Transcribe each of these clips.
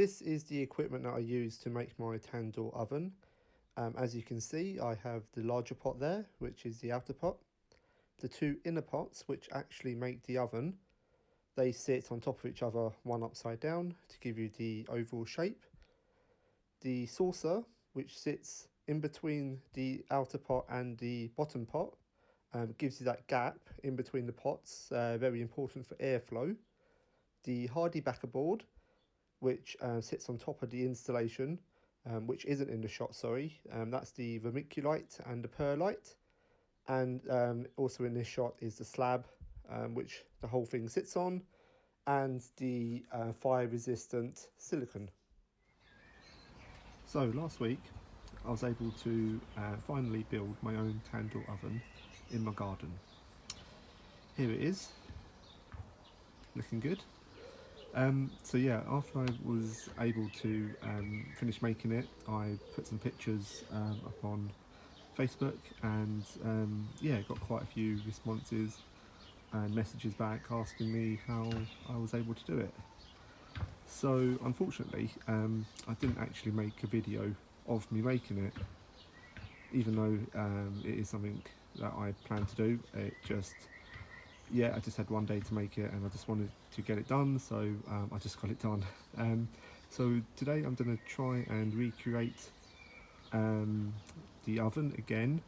This is the equipment that I use to make my Tandoor oven. As you can see, I have the larger pot there, which is the outer pot. The two inner pots, which actually make the oven, they sit on top of each other, one upside down, to give you the overall shape. The saucer, which sits in between the outer pot and the bottom pot, gives you that gap in between the pots, very important for airflow. The hardy backer board, which sits on top of the installation, which isn't in the shot, sorry. That's the vermiculite and the perlite. And also in this shot is the slab, which the whole thing sits on, and the fire-resistant silicone. So last week, I was able to finally build my own Tandoor oven in my garden. Here it is, looking good. So yeah, after I was able to finish making it, I put some pictures up on Facebook, and yeah, got quite a few responses and messages back asking me how I was able to do it. So unfortunately, I didn't actually make a video of me making it, even though it is something that I plan to do. I just had one day to make it, and I just wanted to get it done, so I just got it done. So today I'm going to try and recreate the oven again,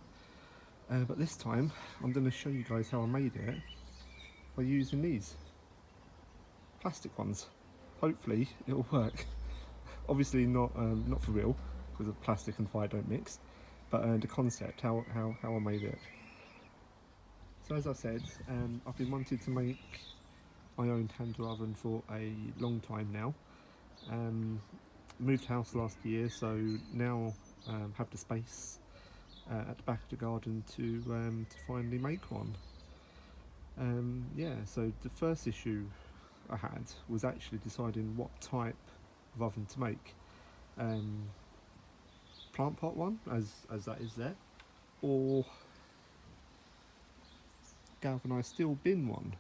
but this time I'm going to show you guys how I made it by using these plastic ones. Hopefully it'll work. Obviously not for real, because of plastic and fire don't mix, but the concept, how I made it. So as I said, I've been wanting to make my own Tandoor oven for a long time now. Moved house last year, so now have the space at the back of the garden to finally make one. Yeah, so the first issue I had was actually deciding what type of oven to make. Plant pot one, as that is there, or galvanised steel bin one,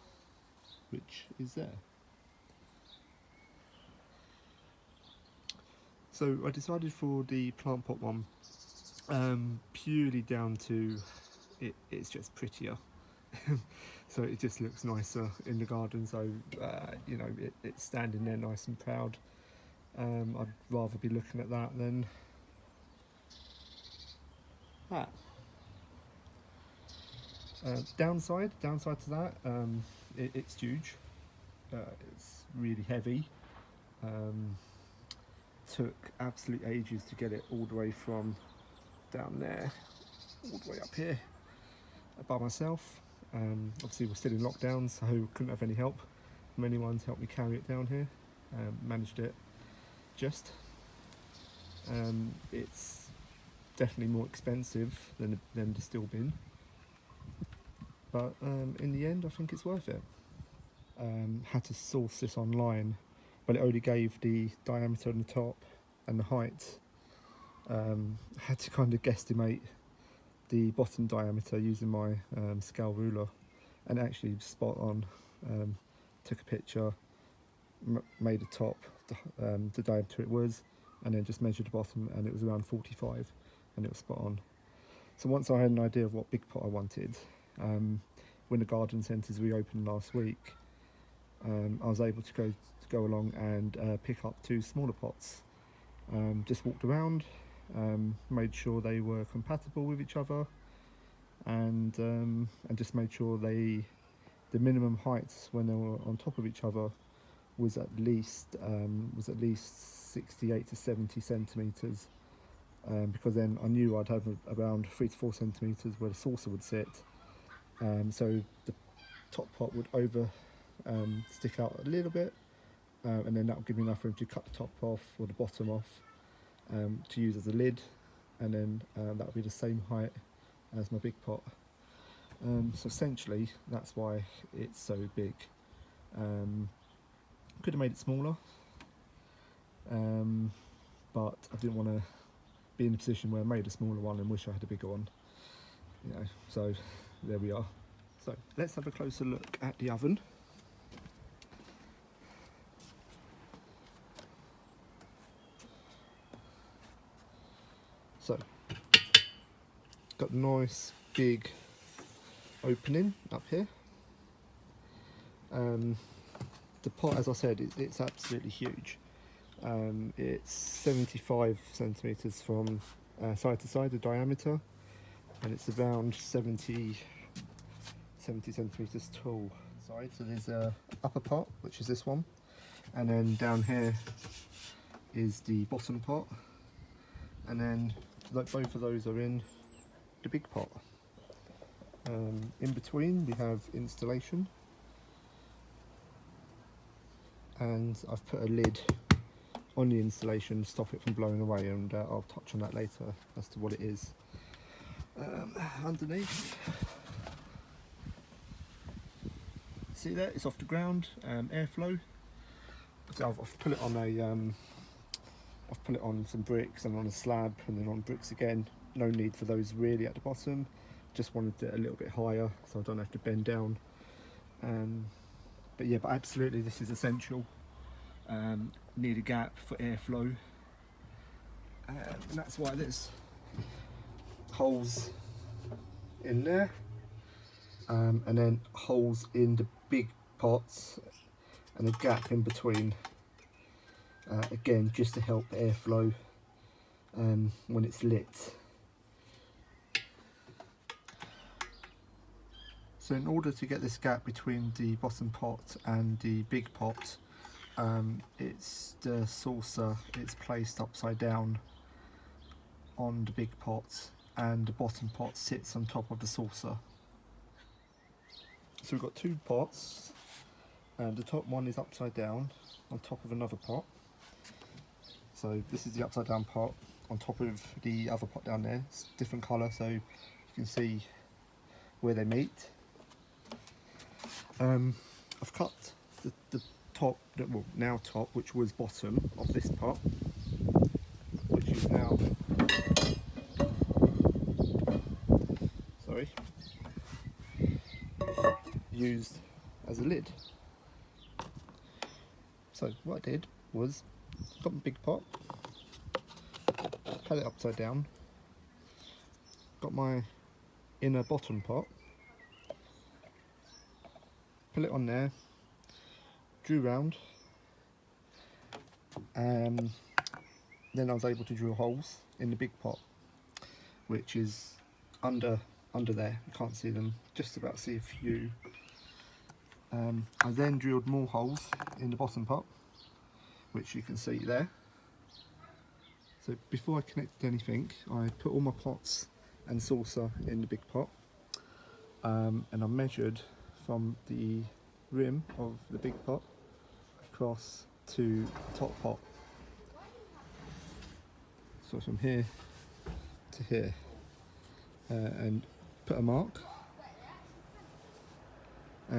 which is there. So I decided for the plant pot one, purely down to it's just prettier. So it just looks nicer in the garden, so you know, it's standing there nice and proud. I'd rather be looking at that than that. Downside to that, it's huge. It's really heavy. Took absolute ages to get it all the way from down there all the way up here by myself. Obviously we're still in lockdown, so couldn't have any help from anyone to help me carry it down here. Managed it just. It's definitely more expensive than the steel bin, but in the end I think it's worth it. Had to source this online, but it only gave the diameter on the top and the height. Had to kind of guesstimate the bottom diameter using my scale ruler, and actually spot on. Took a picture, made a top, the diameter it was, and then just measured the bottom, and it was around 45, and it was spot on. So once I had an idea of what big pot I wanted, when the garden centres reopened last week, I was able to go along and pick up two smaller pots. Just walked around, made sure they were compatible with each other, and just made sure the minimum heights when they were on top of each other was at least 68 to 70 centimeters, because then I knew I'd have around 3 to 4 centimeters where the saucer would sit. So the top pot would stick out a little bit, and then that would give me enough room to cut the top off or the bottom off, to use as a lid, and then that would be the same height as my big pot. So essentially that's why it's so big. Could have made it smaller, but I didn't want to be in a position where I made a smaller one and wish I had a bigger one, you know. So there we are. So let's have a closer look at the oven. got a nice big opening up here. The pot, as I said, it's absolutely huge. It's 75 centimetres from side to side, the diameter, and it's around 70 centimetres tall side. So there's a upper pot, which is this one, and then down here is the bottom pot, and then both of those are in the big pot. In between we have installation, and I've put a lid on the installation to stop it from blowing away, and I'll touch on that later as to what it is. Underneath, see there, it's off the ground, airflow. So I've put it on I've put it on some bricks and on a slab and then on bricks again. No need for those really at the bottom. Just wanted it a little bit higher so I don't have to bend down. But yeah, but absolutely this is essential. Need a gap for airflow, and that's why there's holes in there, and then holes in the big pots and a gap in between, again just to help airflow when it's lit. So in order to get this gap between the bottom pot and the big pot, it's the saucer, it's placed upside down on the big pot, and the bottom pot sits on top of the saucer. So we've got two pots, and the top one is upside down on top of another pot. So this is the upside down pot on top of the other pot down there. It's different colour so you can see where they meet. I've cut the top, well now top, which was bottom of this pot, which is now, sorry, used as a lid. So what I did was got my big pot, had it upside down, got my inner bottom pot, put it on there, drew round, then I was able to drill holes in the big pot, which is under there. You can't see them, just about see a few. I then drilled more holes in the bottom pot, which you can see there. So before I connected anything, I put all my pots and saucer in the big pot, and I measured from the rim of the big pot across to the top pot. So from here to here, and put a mark,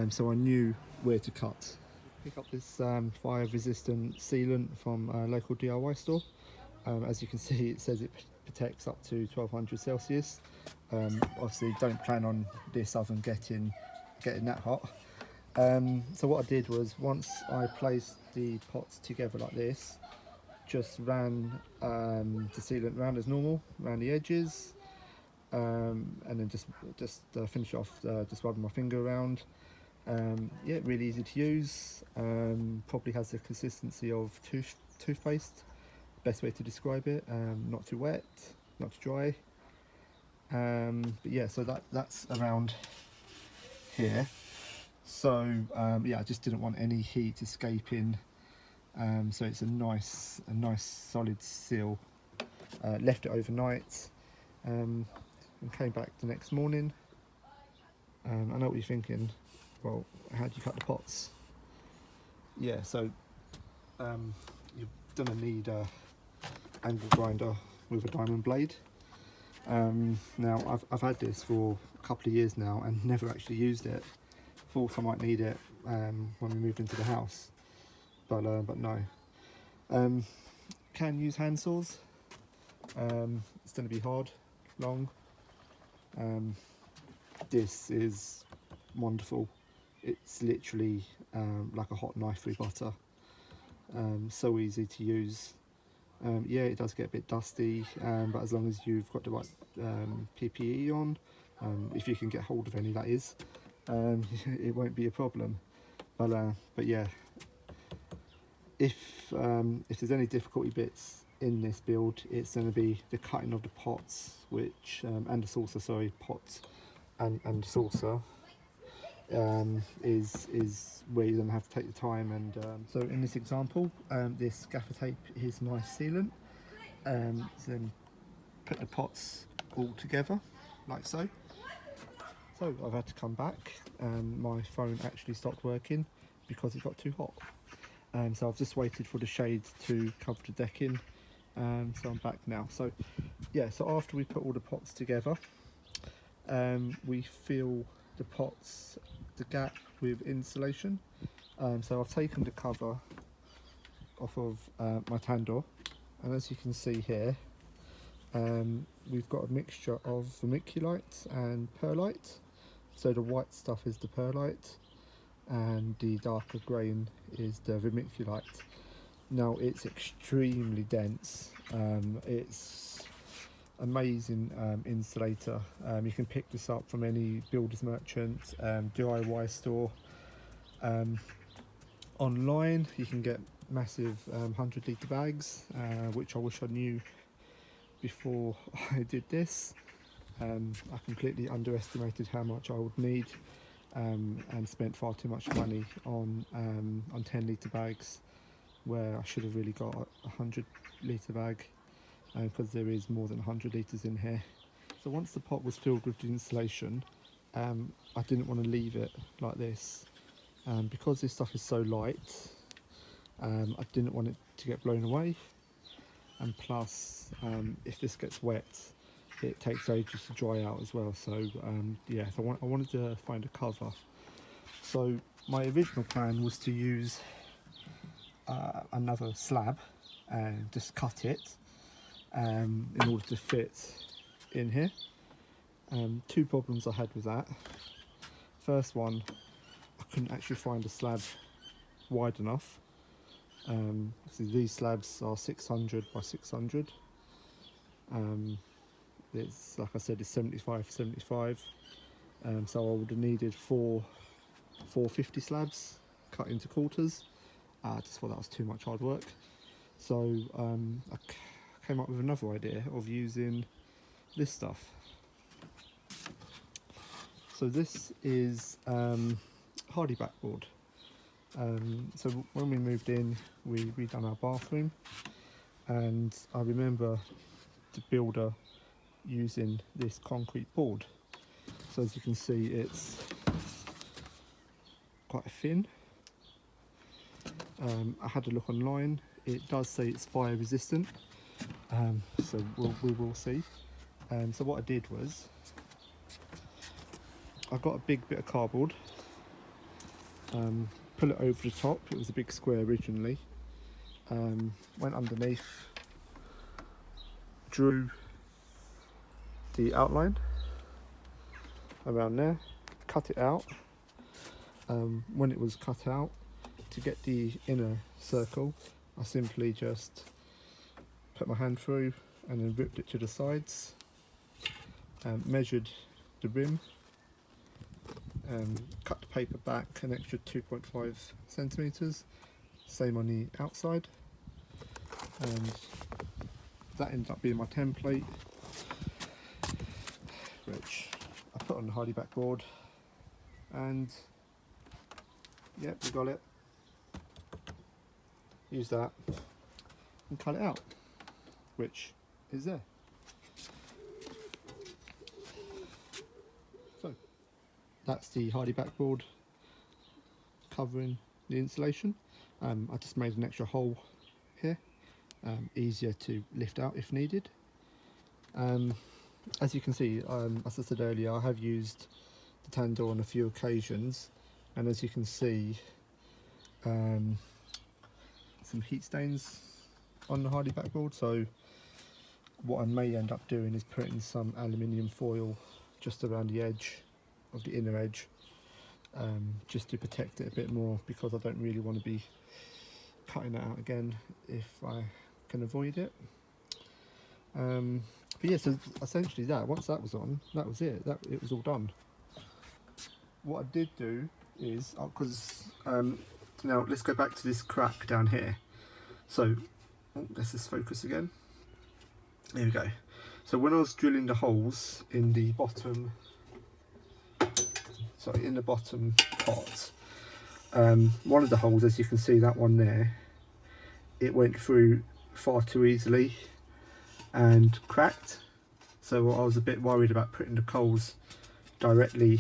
so I knew where to cut. Pick up this fire resistant sealant from a local DIY store. As you can see, it says it protects up to 1200 Celsius. Obviously don't plan on this oven getting that hot. So what I did was, once I placed the pots together like this, just ran the sealant round as normal, around the edges, and then just finish off just rubbing my finger around. Yeah, really easy to use. Probably has the consistency of toothpaste, best way to describe it. Not too wet, not too dry. But yeah, so that's around here. So yeah, I just didn't want any heat escaping, so it's a nice solid seal. Left it overnight, and came back the next morning. I know what you're thinking, well, how do you cut the pots? Yeah, so you're gonna need a angle grinder with a diamond blade. Now I've had this for a couple of years now and never actually used it. Thought I might need it when we moved into the house, but no. Can use hand saws. It's going to be hard, long. This is wonderful. It's literally like a hot knife through butter. So easy to use. Yeah, it does get a bit dusty, but as long as you've got the right PPE on, if you can get hold of any, that is, it won't be a problem. But yeah, if there's any difficulty bits in this build, it's going to be the cutting of the pots, which and the saucer, sorry, pots and saucer, is where you're going to have to take the time. And so in this example, this gaffer tape is nice sealant. Then put the pots all together like so. So I've had to come back, and my phone actually stopped working because it got too hot. So I've just waited for the shade to cover the decking, so I'm back now. So yeah, so after we put all the pots together, we fill the pots, the gap, with insulation. So I've taken the cover off of my Tandoor, and as you can see here, we've got a mixture of vermiculite and perlite. So the white stuff is the perlite, and the darker grain is the vermiculite. Now it's extremely dense. It's amazing insulator. You can pick this up from any builder's merchant, DIY store. Online you can get massive 100-litre bags, which I wish I knew before I did this. I completely underestimated how much I would need, and spent far too much money on 10-litre bags, where I should have really got a 100-litre bag, because there is more than 100 litres in here. So once the pot was filled with the insulation, I didn't want to leave it like this, because this stuff is so light. I didn't want it to get blown away, and plus if this gets wet, it takes ages to dry out as well. So yeah, so I wanted to find a cover. So my original plan was to use another slab and just cut it in order to fit in here. Two problems I had with that. First one, I couldn't actually find a slab wide enough. So these slabs are 600 by 600. It's, like I said, it's 75 75. So I would have needed four 450 slabs cut into quarters. I just thought that was too much hard work. So I came up with another idea of using this stuff. So this is hardy backboard. So when we moved in, we redone our bathroom, and I remember the builder using this concrete board. So as you can see, it's quite thin. I had a look online. It does say it's fire resistant, so we will see. So what I did was, I got a big bit of cardboard, pull it over the top. It was a big square originally. Went underneath, drew the outline around there, cut it out. When it was cut out, to get the inner circle, I simply just put my hand through and then ripped it to the sides, measured the rim, cut the paper back an extra 2.5 centimetres, same on the outside, and that ended up being my template, which I put on the hardy backboard, and yeah, we got it. Use that and cut it out, which is there. So that's the hardy backboard covering the insulation. I just made an extra hole here, easier to lift out if needed. As you can see, as I said earlier, I have used the Tandoor on a few occasions, and as you can see, some heat stains on the hardy backboard. So what I may end up doing is putting some aluminium foil just around the edge of the inner edge, just to protect it a bit more, because I don't really want to be cutting it out again if I can avoid it. But yeah, so essentially once that was on, that was it. It was all done. What I did do is, because now let's go back to this crack down here. So let's just focus again. There we go. So when I was drilling the holes in the bottom, in the bottom pot, one of the holes, as you can see, that one there, it went through far too easily and cracked. So I was a bit worried about putting the coals directly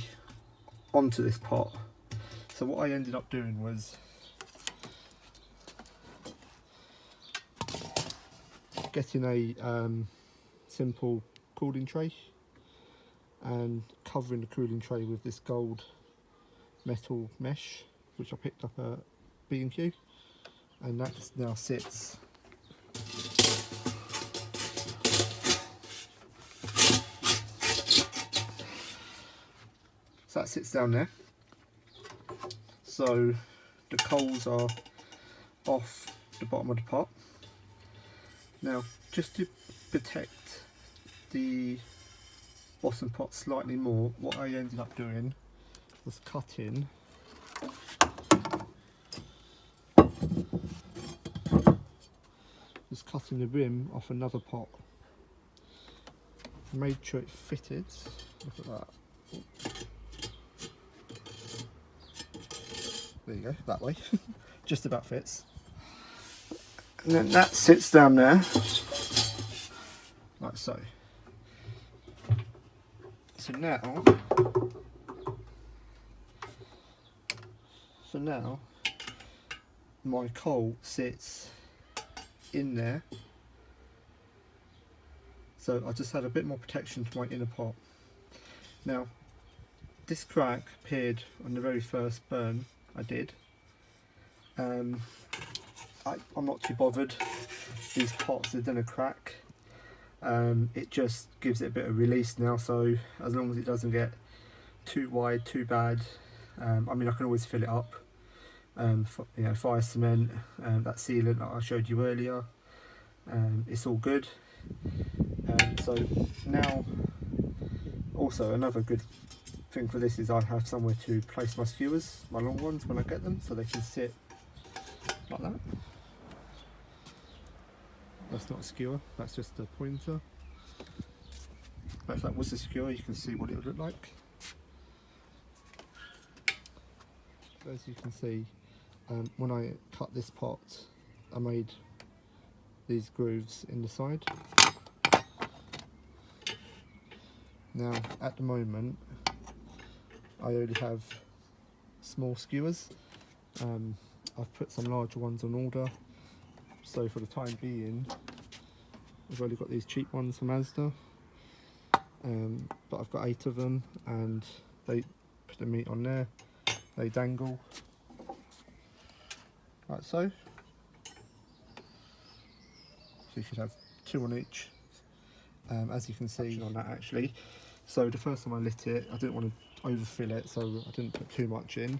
onto this pot. So what I ended up doing was getting a simple cooling tray and covering the cooling tray with this gold metal mesh, which I picked up at B&Q, and that now sits down there. So the coals are off the bottom of the pot. Now, just to protect the bottom pot slightly more, what I ended up doing was cutting the rim off another pot. Made sure it fitted. Look at that. There you go, that way. Just about fits. And then that sits down there, like so. So now my coal sits in there. So I just had a bit more protection to my inner pot. Now, this crack appeared on the very first burn I did. I'm not too bothered. These pots are gonna crack. It just gives it a bit of release now, so as long as it doesn't get too wide, too bad, I mean, I can always fill it up. Fire cement, that sealant that I showed you earlier, it's all good. So now, also another good thing for this is I have somewhere to place my skewers, my long ones, when I get them, so they can sit like that. That's not a skewer, that's just a pointer. But if that was a skewer, you can see what it would look like. So as you can see, when I cut this pot, I made these grooves in the side. Now, at the moment, I only have small skewers. I've put some larger ones on order, so for the time being, I've only got these cheap ones from Asda. But I've got 8 of them, and they put the meat on there, they dangle, like so. So you should have 2 on each, as you can see on that actually. So the first time I lit it, I didn't want to overfill it, so I didn't put too much in.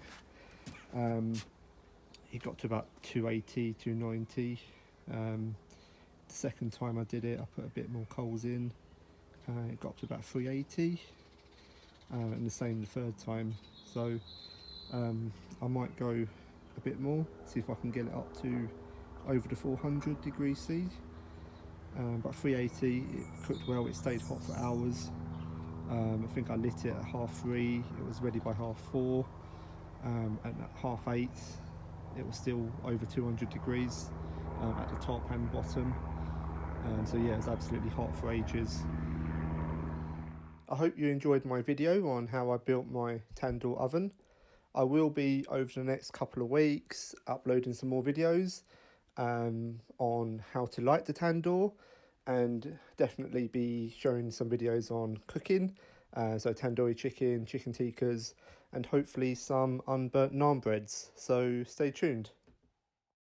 It got to about 280, 290. The second time I did it, I put a bit more coals in. It got up to about 380, and the same the third time. So I might go a bit more, see if I can get it up to over the 400 degrees C. But 380, it cooked well, it stayed hot for hours. I think I lit it at 3:30, it was ready by 4:30, and at 8:30 it was still over 200 degrees at the top and bottom. So yeah, it was absolutely hot for ages. I hope you enjoyed my video on how I built my Tandoor oven. I will be, over the next couple of weeks, uploading some more videos on how to light the Tandoor, and definitely be showing some videos on cooking, so tandoori chicken, chicken tikkas, and hopefully some unburnt naan breads. So stay tuned.